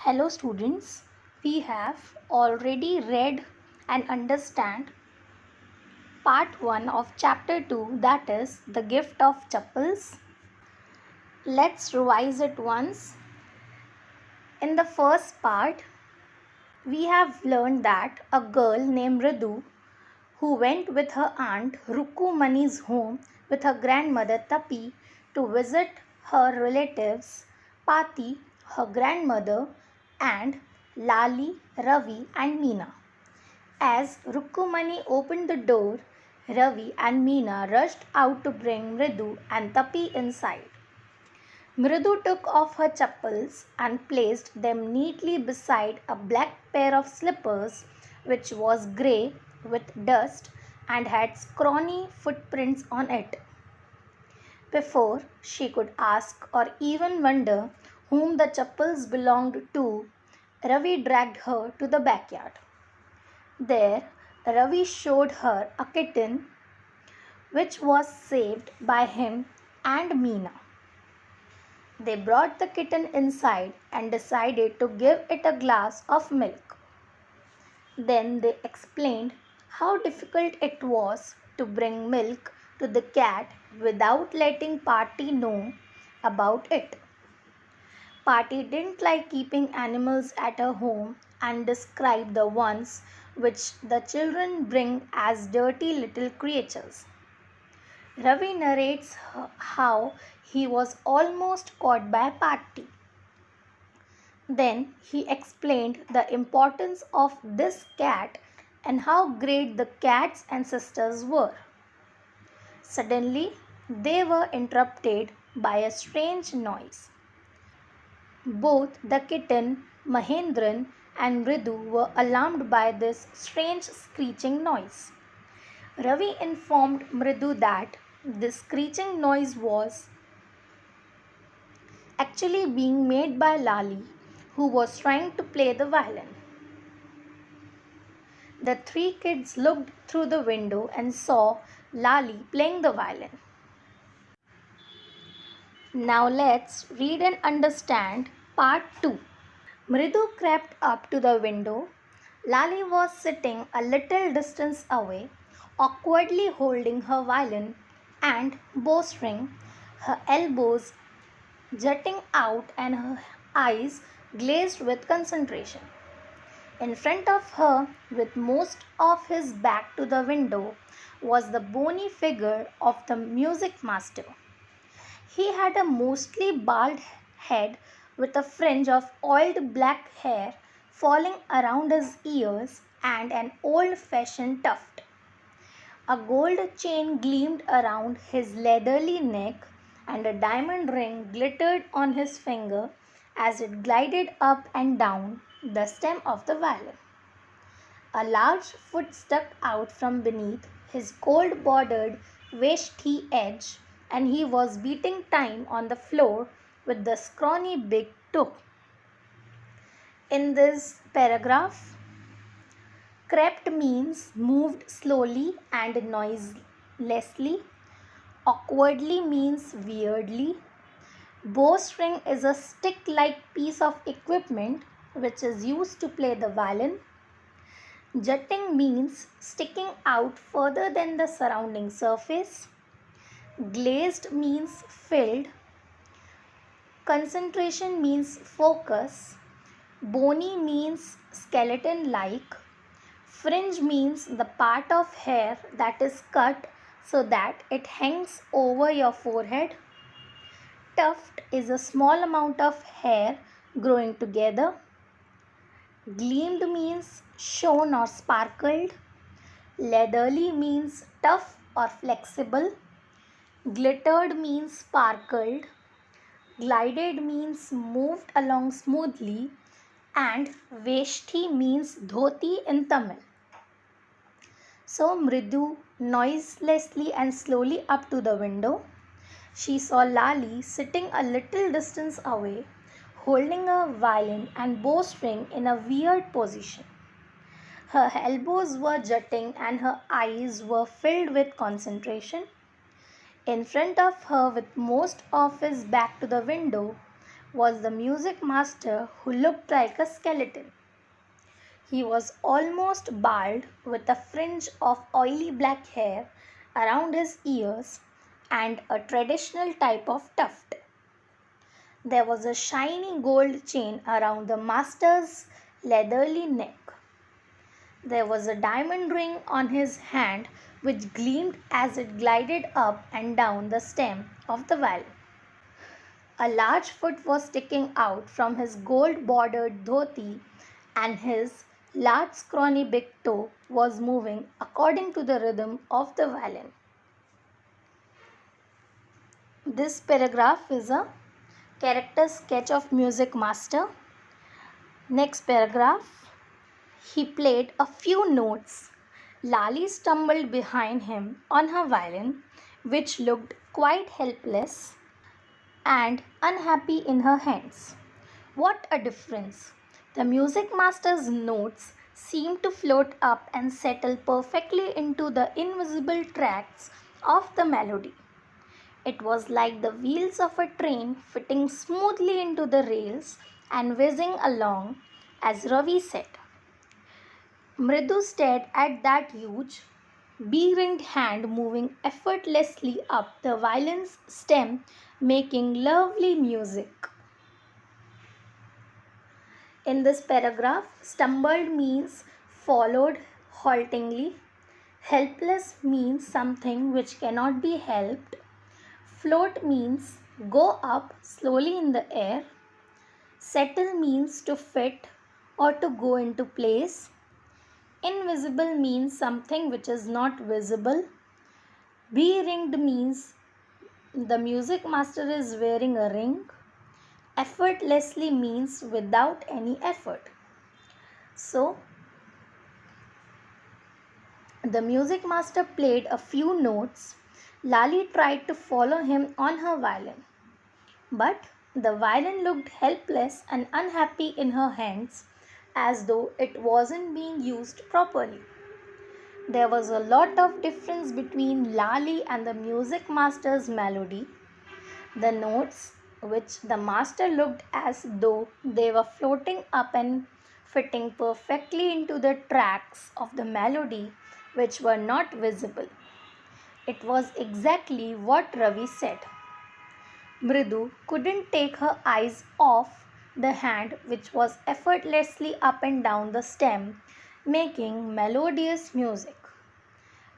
Hello students, we have already read and understand part 1 of chapter 2, that is the gift of chappals. Let's revise it once. In the first part, we have learned that a girl named Ridu who went with her aunt Rukumani's home with her grandmother Tapi to visit her relatives Pati, her grandmother, and Lali, Ravi and Meena. As Rukumani opened the door, Ravi and Meena rushed out to bring Mridu and Tapi inside. Mridu took off her chappals and placed them neatly beside a black pair of slippers which was grey with dust and had scrawny footprints on it. Before she could ask or even wonder whom the chappals belonged to, Ravi dragged her to the backyard. There, Ravi showed her a kitten which was saved by him and Meena. They brought the kitten inside and decided to give it a glass of milk. Then they explained how difficult it was to bring milk to the cat without letting Pati know about it. Pati didn't like keeping animals at her home and described the ones which the children bring as dirty little creatures. Ravi narrates how he was almost caught by Patti. Then he explained the importance of this cat and how great the cat's ancestors were. Suddenly, they were interrupted by a strange noise. Both the kitten, Mahendran, and Ridu were alarmed by this strange screeching noise. Ravi informed Mridu that this screeching noise was actually being made by Lali, who was trying to play the violin. The three kids looked through the window and saw Lali playing the violin. Now let's read and understand part 2. Mridu crept up to the window. Lali was sitting a little distance away, awkwardly holding her violin and bowstring, her elbows jutting out and her eyes glazed with concentration. In front of her, with most of his back to the window, was the bony figure of the music master. He had a mostly bald head with a fringe of oiled black hair falling around his ears and an old-fashioned tuft. A gold chain gleamed around his leathery neck and a diamond ring glittered on his finger as it glided up and down the stem of the violin. A large foot stuck out from beneath his gold-bordered waistee edge, and he was beating time on the floor with the scrawny big toe. In this paragraph, crept means moved slowly and noiselessly. Awkwardly means weirdly. Bowstring is a stick-like piece of equipment which is used to play the violin. Jutting means sticking out further than the surrounding surface. Glazed means filled. Concentration means focus. Bony means skeleton-like. Fringe means the part of hair that is cut so that it hangs over your forehead. Tuft is a small amount of hair growing together. Gleamed means shone or sparkled. Leathery means tough or flexible. Glittered means sparkled. Glided means moved along smoothly. And Veshti means dhoti in Tamil. So Mridu noiselessly and slowly up to the window. She saw Lali sitting a little distance away, holding a violin and bowstring in a weird position. Her elbows were jutting and her eyes were filled with concentration. In front of her, with most of his back to the window, was the music master who looked like a skeleton. He was almost bald with a fringe of oily black hair around his ears and a traditional type of tuft. There was a shiny gold chain around the master's leathery neck. There was a diamond ring on his hand which gleamed as it glided up and down the stem of the violin. A large foot was sticking out from his gold bordered dhoti, and his large scrawny big toe was moving according to the rhythm of the violin. This paragraph is a character sketch of music master. Next paragraph. He played a few notes. Lali stumbled behind him on her violin, which looked quite helpless and unhappy in her hands. What a difference! The music master's notes seemed to float up and settle perfectly into the invisible tracks of the melody. It was like the wheels of a train fitting smoothly into the rails and whizzing along, as Ravi said. Mridu stared at that huge, bee-ringed hand moving effortlessly up the violin's stem, making lovely music. In this paragraph, stumbled means followed haltingly. Helpless means something which cannot be helped. Float means go up slowly in the air. Settle means to fit or to go into place. Invisible means something which is not visible. Bee-ringed means the music master is wearing a ring. Effortlessly means without any effort. So, the music master played a few notes. Lali tried to follow him on her violin, but the violin looked helpless and unhappy in her hands, as though it wasn't being used properly. There was a lot of difference between Lali and the music master's melody. The notes, which the master looked as though they were floating up and fitting perfectly into the tracks of the melody, which were not visible. It was exactly what Ravi said. Mridu couldn't take her eyes off the hand which was effortlessly up and down the stem, making melodious music.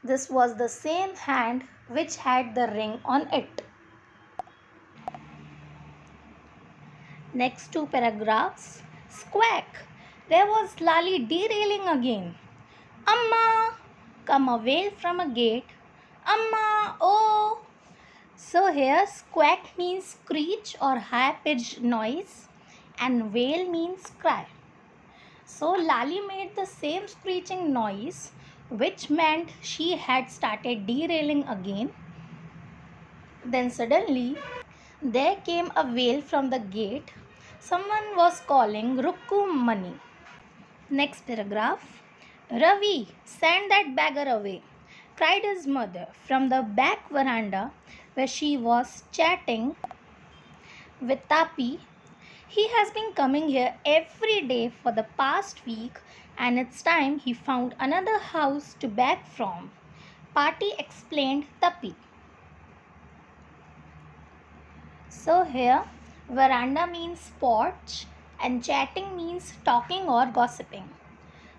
This was the same hand which had the ring on it. Next two paragraphs. Squawk! There was Lali derailing again. Amma! Come a wail from a gate. Amma! Oh! So here squawk means screech or high-pitched noise and wail means cry. So Lali made the same screeching noise, which meant she had started derailing again. Then suddenly there came a wail from the gate. Someone was calling Rukku Mani. Next paragraph. Ravi, send that beggar away, cried his mother from the back veranda where she was chatting with Tapi. He has been coming here every day for the past week and it's time he found another house to beg from. Pati explained Tapi. So here veranda means porch and chatting means talking or gossiping.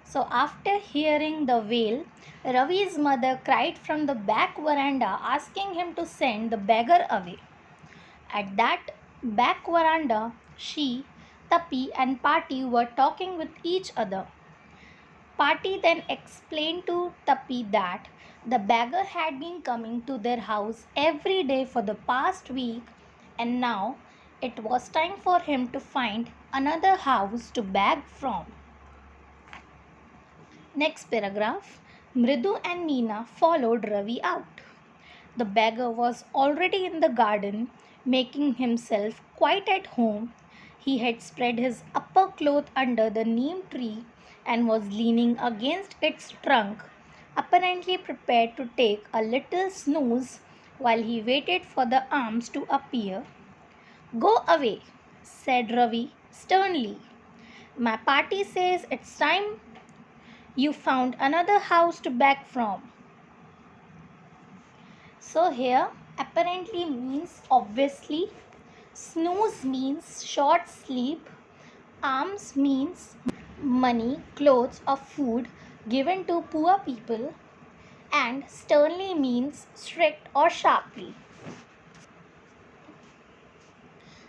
So after hearing the wail, Ravi's mother cried from the back veranda asking him to send the beggar away. At that back veranda, she, Tapi and Pati were talking with each other. Pati then explained to Tapi that the beggar had been coming to their house every day for the past week and now it was time for him to find another house to beg from. Next paragraph. Mridu and Meena followed Ravi out. The beggar was already in the garden, making himself quite at home. He had spread his upper cloth under the neem tree and was leaning against its trunk, apparently prepared to take a little snooze while he waited for the arms to appear. Go away, said Ravi sternly. My party says it's time you found another house to beg from. So here apparently means obviously, snooze means short sleep, alms means money, clothes or food given to poor people, and sternly means strict or sharply.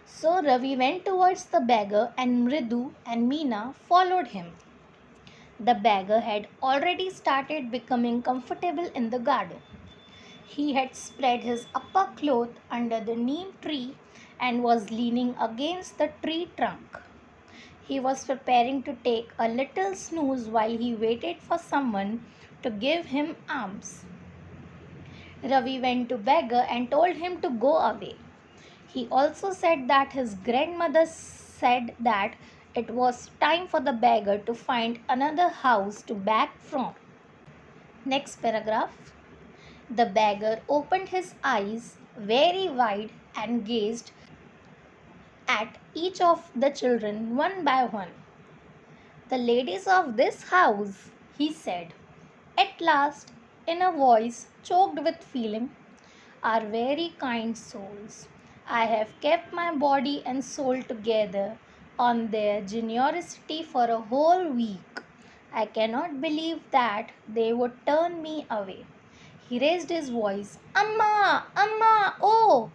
So Ravi went towards the beggar and Mridu and Meena followed him. The beggar had already started becoming comfortable in the garden. He had spread his upper cloth under the neem tree and was leaning against the tree trunk. He was preparing to take a little snooze while he waited for someone to give him alms. Ravi went to beggar and told him to go away. He also said that his grandmother said that it was time for the beggar to find another house to beg from. Next paragraph. The beggar opened his eyes very wide and gazed at each of the children one by one. The ladies of this house, he said, at last, in a voice choked with feeling, are very kind souls. I have kept my body and soul together on their generosity for a whole week. I cannot believe that they would turn me away. He raised his voice. Amma! Amma! Oh!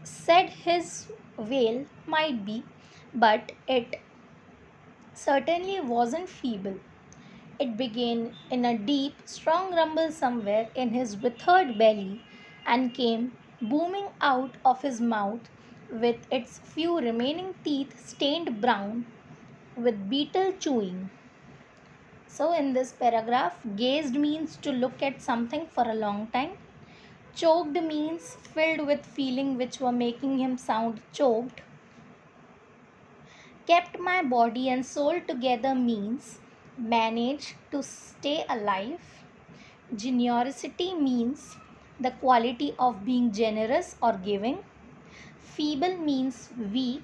Said his wail might be, but it certainly wasn't feeble. It began in a deep, strong rumble somewhere in his withered belly and came booming out of his mouth with its few remaining teeth stained brown with beetle chewing. So, in this paragraph, gazed means to look at something for a long time. Choked means filled with feeling which were making him sound choked. Kept my body and soul together means managed to stay alive. Generosity means the quality of being generous or giving. Feeble means weak.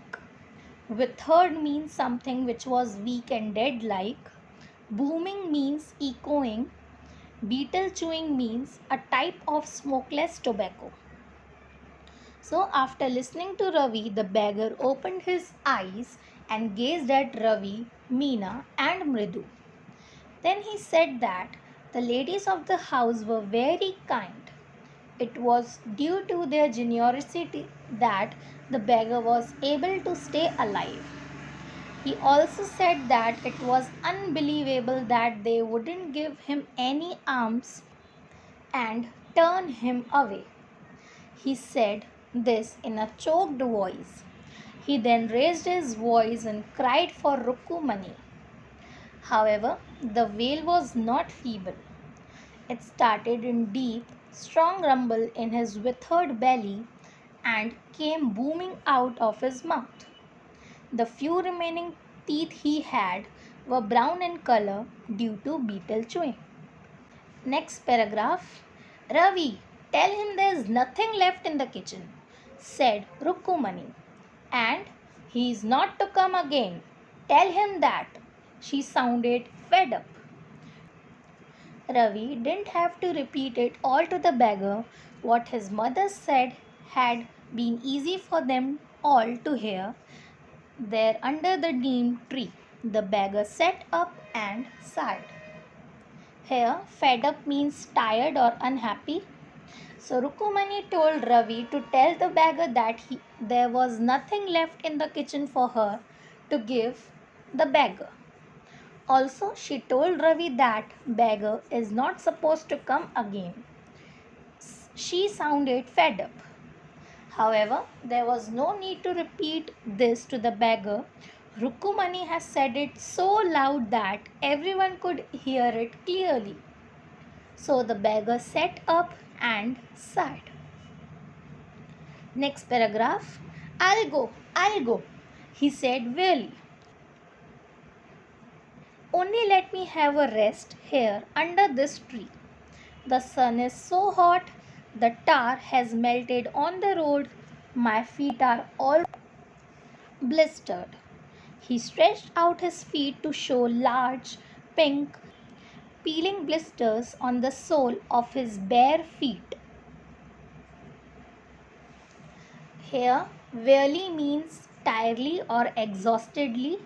Withered means something which was weak and dead like. Booming means echoing. Beetle chewing means a type of smokeless tobacco. So after listening to Ravi, the beggar opened his eyes and gazed at Ravi, Meena and Mridu. Then he said that the ladies of the house were very kind. It was due to their generosity that the beggar was able to stay alive. He also said that it was unbelievable that they wouldn't give him any alms and turn him away. He said this in a choked voice. He then raised his voice and cried for Rukumani. However, the wail was not feeble. It started in deep, strong rumble in his withered belly and came booming out of his mouth. The few remaining teeth he had were brown in color due to beetle chewing. Next paragraph. Ravi, tell him there is nothing left in the kitchen, said Rukumani, and he is not to come again. Tell him that. She sounded fed up. Ravi didn't have to repeat it all to the beggar. What his mother said had been easy for them all to hear. There under the neem tree, the beggar sat up and sighed. Here, fed up means tired or unhappy. So Rukumani told Ravi to tell the beggar that there was nothing left in the kitchen for her to give the beggar. Also, she told Ravi that beggar is not supposed to come again. She sounded fed up. However, there was no need to repeat this to the beggar. Rukumani has said it so loud that everyone could hear it clearly. So the beggar sat up and sighed. Next paragraph. I'll go, he said wearily. Only let me have a rest here under this tree. The sun is so hot, the tar has melted on the road. My feet are all. blistered. He stretched out his feet to show large, pink, peeling blisters on the sole of his bare feet. Here, wearily means tirely or exhaustedly.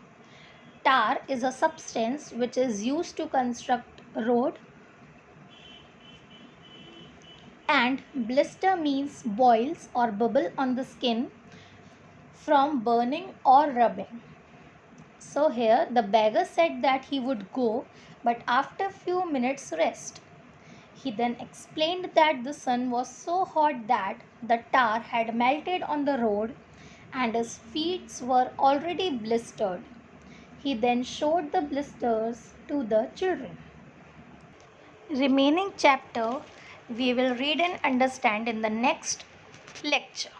Tar is a substance which is used to construct road, and blister means boils or bubble on the skin from burning or rubbing. So here the beggar said that he would go, but after few minutes rest. He then explained that the sun was so hot that the tar had melted on the road and his feet were already blistered. He then showed the blisters to the children. Remaining chapter we will read and understand in the next lecture.